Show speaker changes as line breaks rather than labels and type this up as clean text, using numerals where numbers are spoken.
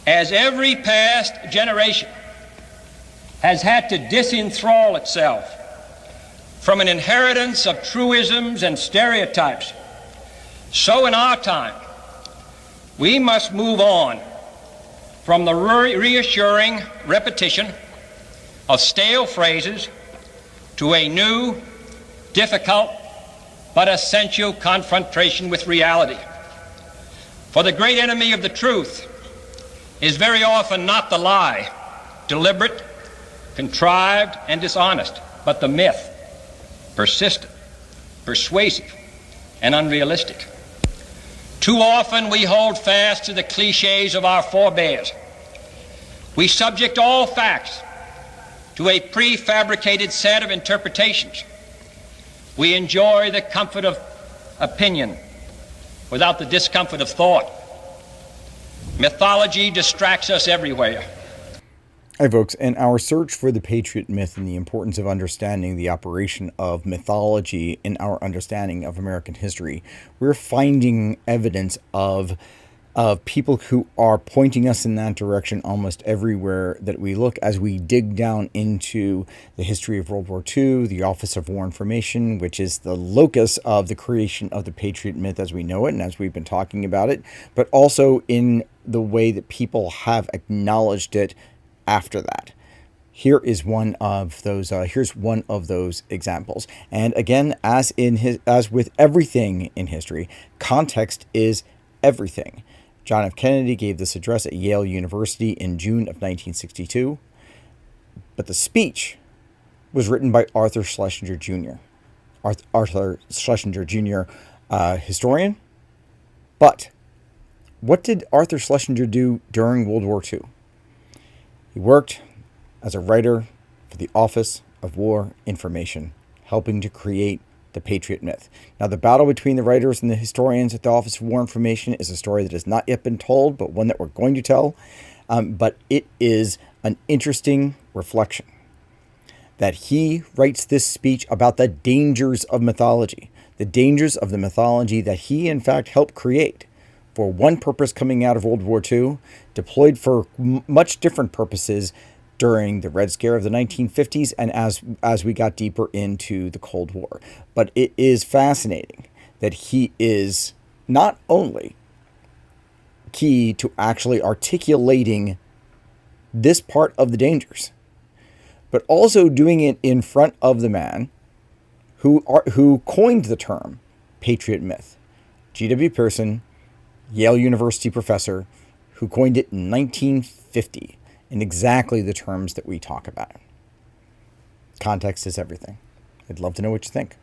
as every past generation has had to disenthrall itself from an inheritance of truisms and stereotypes, so in our time, we must move on from the reassuring repetition of stale phrases to a new, difficult, but essential confrontation with reality. For the great enemy of the truth is very often not the lie, deliberate, contrived, and dishonest, but the myth, persistent, persuasive, and unrealistic. Too often we hold fast to the cliches of our forebears. We subject all facts to a prefabricated set of interpretations. We enjoy the comfort of opinion without the discomfort of thought. Mythology distracts us everywhere.
Hi folks, in our search for the Patriot Myth and the importance of understanding the operation of mythology in our understanding of American history, we're finding evidence of people who are pointing us in that direction almost everywhere that we look as we dig down into the history of World War II, the Office of War Information, which is the locus of the creation of the Patriot Myth as we know it and as we've been talking about it, but also in the way that people have acknowledged it after that. Here is one of those. Here's one of those examples. And again, as with everything in history, context is everything. John F. Kennedy gave this address at Yale University in June of 1962, but the speech was written by Arthur Schlesinger Jr. Arthur Schlesinger Jr., historian. But what did Arthur Schlesinger do during World War II? He worked as a writer for the Office of War Information, helping to create the Patriot Myth. Now, the battle between the writers and the historians at the Office of War Information is a story that has not yet been told, but one that we're going to tell. But it is an interesting reflection that he writes this speech about the dangers of mythology, the dangers of the mythology that he, in fact, helped create for one purpose coming out of World War II, deployed for much different purposes during the Red Scare of the 1950s and as we got deeper into the Cold War. But it is fascinating that he is not only key to actually articulating this part of the dangers, but also doing it in front of the man who coined the term Patriot Myth, G.W. Pearson, Yale University professor, who coined it in 1950 in exactly the terms that we talk about. Context is everything. I'd love to know what you think.